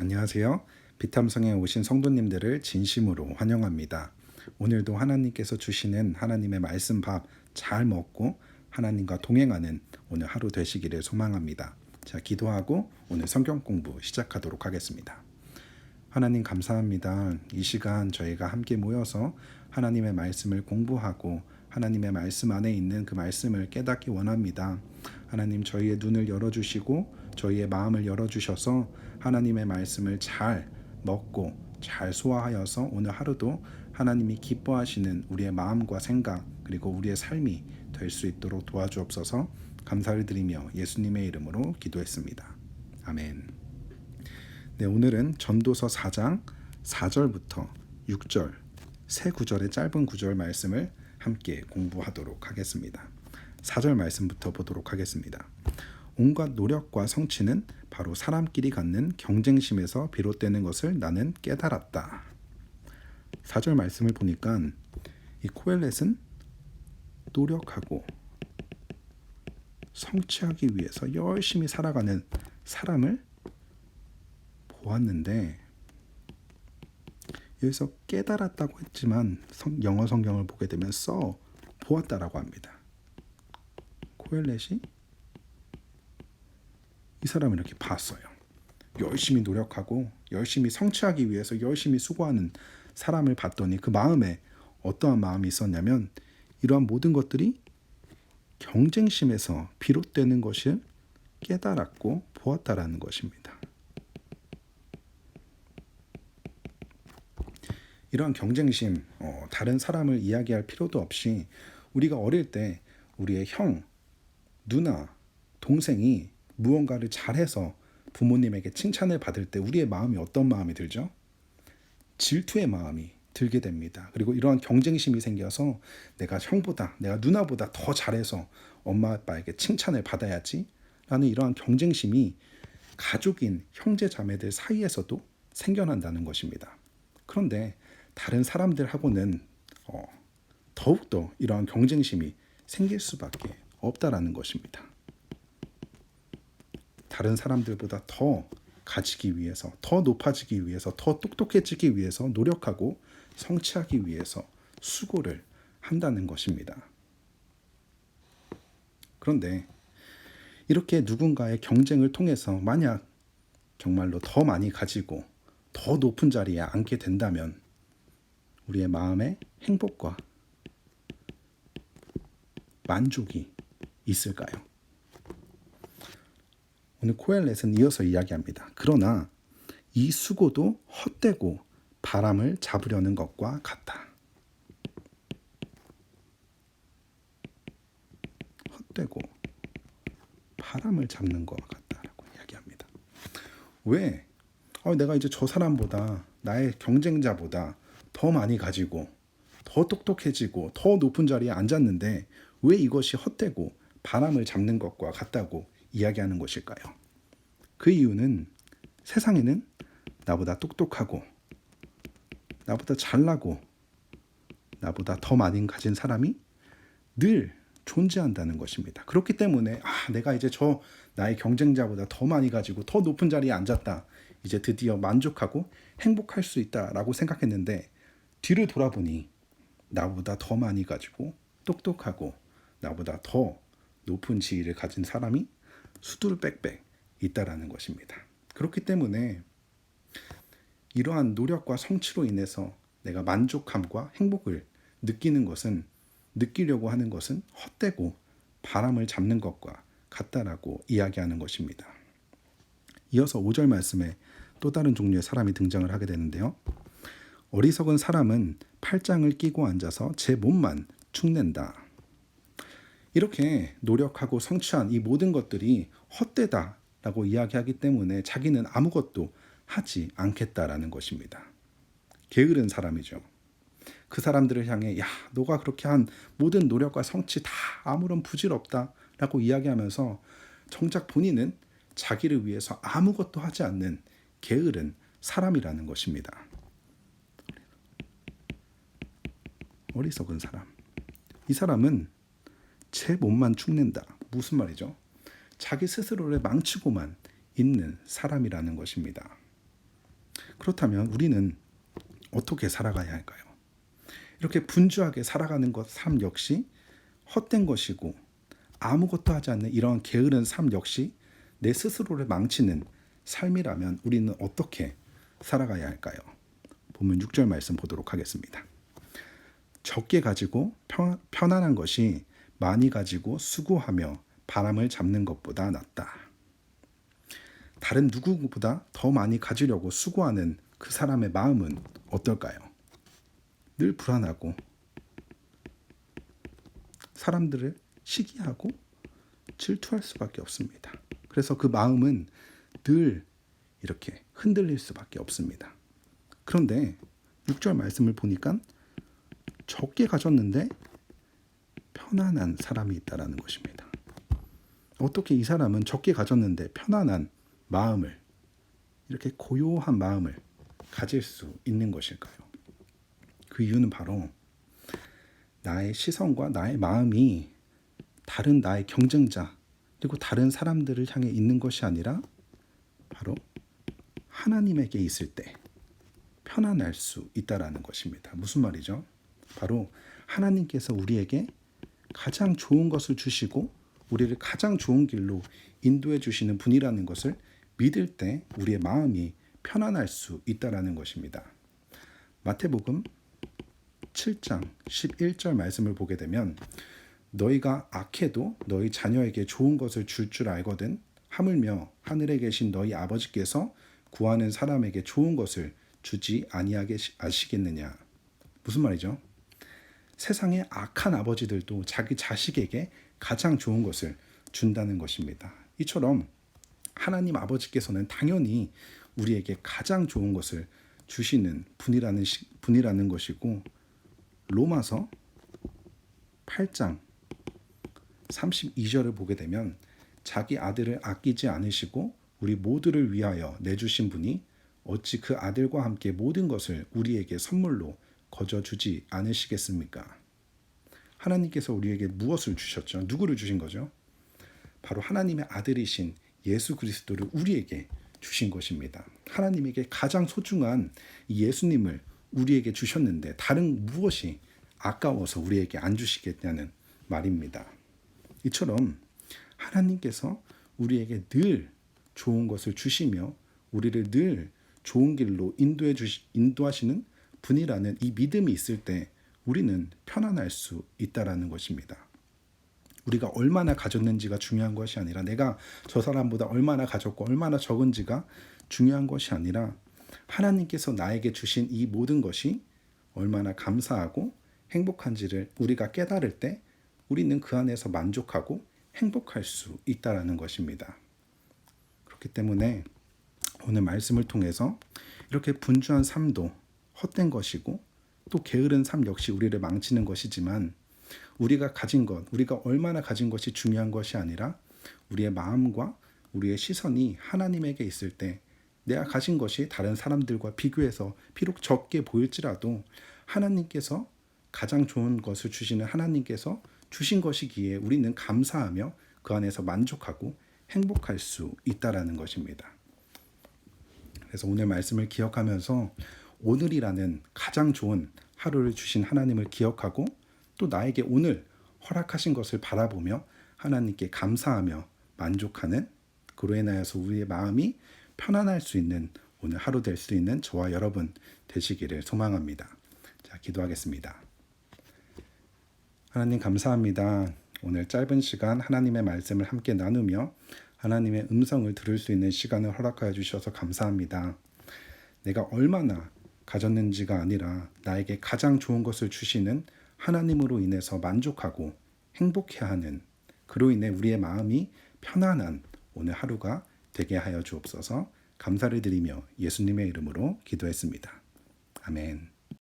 안녕하세요. 비탐성에 오신 성도님들을 진심으로 환영합니다. 오늘도 하나님께서 주시는 하나님의 말씀 밥 잘 먹고 하나님과 동행하는 오늘 하루 되시기를 소망합니다. 자, 기도하고 오늘 성경 공부 시작하도록 하겠습니다. 하나님 감사합니다. 이 시간 저희가 함께 모여서 하나님의 말씀을 공부하고 하나님의 말씀 안에 있는 그 말씀을 깨닫기 원합니다. 하나님 저희의 눈을 열어주시고 저희의 마음을 열어주셔서 하나님의 말씀을 잘 먹고 잘 소화하여서 오늘 하루도 하나님이 기뻐하시는 우리의 마음과 생각 그리고 우리의 삶이 될 수 있도록 도와주옵소서. 감사를 드리며 예수님의 이름으로 기도했습니다. 아멘. 네, 오늘은 전도서 4장 4절부터 6절 세 구절의 짧은 구절 말씀을 함께 공부하도록 하겠습니다. 4절 말씀부터 보도록 하겠습니다. 온갖 노력과 성취는 바로 사람끼리 갖는 경쟁심에서 비롯되는 것을 나는 깨달았다. 4절 말씀을 보니까 이 코엘렛은 노력하고 성취하기 위해서 열심히 살아가는 사람을 보았는데 여기서 깨달았다고 했지만 영어 성경을 보게 되면 보았다라고 합니다. 코엘렛이 이 사람을 이렇게 봤어요. 열심히 노력하고 열심히 성취하기 위해서 열심히 수고하는 사람을 봤더니 그 마음에 어떠한 마음이 있었냐면 이러한 모든 것들이 경쟁심에서 비롯되는 것을 깨달았고 보았다라는 것입니다. 이러한 경쟁심, 다른 사람을 이야기할 필요도 없이 우리가 어릴 때 우리의 형, 누나, 동생이 무언가를 잘해서 부모님에게 칭찬을 받을 때 우리의 마음이 어떤 마음이 들죠? 질투의 마음이 들게 됩니다. 그리고 이러한 경쟁심이 생겨서 내가 형보다, 내가 누나보다 더 잘해서 엄마 아빠에게 칭찬을 받아야지 라는 이러한 경쟁심이 가족인 형제 자매들 사이에서도 생겨난다는 것입니다. 그런데 다른 사람들하고는 더욱더 이러한 경쟁심이 생길 수밖에 없다라는 것입니다. 다른 사람들보다 더 가지기 위해서, 더 높아지기 위해서, 더 똑똑해지기 위해서 노력하고 성취하기 위해서 수고를 한다는 것입니다. 그런데 이렇게 누군가의 경쟁을 통해서 만약 정말로 더 많이 가지고 더 높은 자리에 앉게 된다면 우리의 마음에 행복과 만족이 있을까요? 오늘 코엘렛은 이어서 이야기합니다. 그러나 이 수고도 헛되고 바람을 잡으려는 것과 같다. 헛되고 바람을 잡는 것과 같다라고 이야기합니다. 왜? 내가 이제 저 사람보다 나의 경쟁자보다 더 많이 가지고 더 똑똑해지고 더 높은 자리에 앉았는데 왜 이것이 헛되고 바람을 잡는 것과 같다고 이야기하는 것일까요? 그 이유는 세상에는 나보다 똑똑하고 나보다 잘나고 나보다 더 많이 가진 사람이 늘 존재한다는 것입니다. 그렇기 때문에 내가 이제 나의 경쟁자보다 더 많이 가지고 더 높은 자리에 앉았다. 이제 드디어 만족하고 행복할 수 있다라고 생각했는데 뒤를 돌아보니 나보다 더 많이 가지고 똑똑하고 나보다 더 높은 지위를 가진 사람이 수두룩빽빽 있다라는 것입니다. 그렇기 때문에 이러한 노력과 성취로 인해서 내가 만족함과 행복을 느끼려고 하는 것은 헛되고 바람을 잡는 것과 같다라고 이야기하는 것입니다. 이어서 5절 말씀에 또 다른 종류의 사람이 등장을 하게 되는데요. 어리석은 사람은 팔짱을 끼고 앉아서 제 몸만 축낸다. 이렇게 노력하고 성취한 이 모든 것들이 헛되다라고 이야기하기 때문에 자기는 아무것도 하지 않겠다라는 것입니다. 게으른 사람이죠. 그 사람들을 향해 너가 그렇게 한 모든 노력과 성취 다 아무런 부질없다라고 이야기하면서 정작 본인은 자기를 위해서 아무것도 하지 않는 게으른 사람이라는 것입니다. 어리석은 사람. 이 사람은 제 몸만 축낸다. 무슨 말이죠? 자기 스스로를 망치고만 있는 사람이라는 것입니다. 그렇다면 우리는 어떻게 살아가야 할까요? 이렇게 분주하게 살아가는 삶 역시 헛된 것이고, 아무것도 하지 않는 이런 게으른 삶 역시 내 스스로를 망치는 삶이라면 우리는 어떻게 살아가야 할까요? 본문 6절 말씀 보도록 하겠습니다. 적게 가지고 편안한 것이 많이 가지고 수고하며 바람을 잡는 것보다 낫다. 다른 누구보다 더 많이 가지려고 수고하는 그 사람의 마음은 어떨까요? 늘 불안하고 사람들을 시기하고 질투할 수밖에 없습니다. 그래서 그 마음은 늘 이렇게 흔들릴 수밖에 없습니다. 그런데 6절 말씀을 보니까 적게 가졌는데 편안한 사람이 있다라는 것입니다. 어떻게 이 사람은 적게 가졌는데 편안한 마음을, 이렇게 고요한 마음을 가질 수 있는 것일까요? 그 이유는 바로 나의 시선과 나의 마음이 다른 나의 경쟁자 그리고 다른 사람들을 향해 있는 것이 아니라 바로 하나님에게 있을 때 편안할 수 있다라는 것입니다. 무슨 말이죠? 바로 하나님께서 우리에게 가장 좋은 것을 주시고 우리를 가장 좋은 길로 인도해 주시는 분이라는 것을 믿을 때 우리의 마음이 편안할 수 있다라는 것입니다. 마태복음 7장 11절 말씀을 보게 되면 너희가 악해도 너희 자녀에게 좋은 것을 줄 알거든 하물며 하늘에 계신 너희 아버지께서 구하는 사람에게 좋은 것을 주지 아니하게 아시겠느냐. 무슨 말이죠? 세상의 악한 아버지들도 자기 자식에게 가장 좋은 것을 준다는 것입니다. 이처럼 하나님 아버지께서는 당연히 우리에게 가장 좋은 것을 주시는 분이라는 것이고, 로마서 8장 32절을 보게 되면 자기 아들을 아끼지 않으시고 우리 모두를 위하여 내주신 분이 어찌 그 아들과 함께 모든 것을 우리에게 선물로 거저 주지 않으시겠습니까? 하나님께서 우리에게 무엇을 주셨죠? 누구를 주신 거죠? 바로 하나님의 아들이신 예수 그리스도를 우리에게 주신 것입니다. 하나님에게 가장 소중한 예수님을 우리에게 주셨는데 다른 무엇이 아까워서 우리에게 안 주시겠냐는 말입니다. 이처럼 하나님께서 우리에게 늘 좋은 것을 주시며 우리를 늘 좋은 길로 인도하시는 분이라는 이 믿음이 있을 때 우리는 편안할 수 있다라는 것입니다. 우리가 얼마나 가졌는지가 중요한 것이 아니라 내가 저 사람보다 얼마나 가졌고 얼마나 적은지가 중요한 것이 아니라 하나님께서 나에게 주신 이 모든 것이 얼마나 감사하고 행복한지를 우리가 깨달을 때 우리는 그 안에서 만족하고 행복할 수 있다라는 것입니다. 그렇기 때문에 오늘 말씀을 통해서 이렇게 분주한 삶도 헛된 것이고 또 게으른 삶 역시 우리를 망치는 것이지만 우리가 가진 것, 우리가 얼마나 가진 것이 중요한 것이 아니라 우리의 마음과 우리의 시선이 하나님에게 있을 때 내가 가진 것이 다른 사람들과 비교해서 비록 적게 보일지라도 하나님께서 가장 좋은 것을 주시는 하나님께서 주신 것이기에 우리는 감사하며 그 안에서 만족하고 행복할 수 있다라는 것입니다. 그래서 오늘 말씀을 기억하면서 오늘이라는 가장 좋은 하루를 주신 하나님을 기억하고 또 나에게 오늘 허락하신 것을 바라보며 하나님께 감사하며 만족하는, 그로 인하여서 우리의 마음이 편안할 수 있는 오늘 하루 될 수 있는 저와 여러분 되시기를 소망합니다. 자, 기도하겠습니다. 하나님 감사합니다. 오늘 짧은 시간 하나님의 말씀을 함께 나누며 하나님의 음성을 들을 수 있는 시간을 허락하여 주셔서 감사합니다. 내가 얼마나 가졌는지가 아니라 나에게 가장 좋은 것을 주시는 하나님으로 인해서 만족하고 행복해하는, 그로 인해 우리의 마음이 편안한 오늘 하루가 되게 하여 주옵소서. 감사를 드리며 예수님의 이름으로 기도했습니다. 아멘.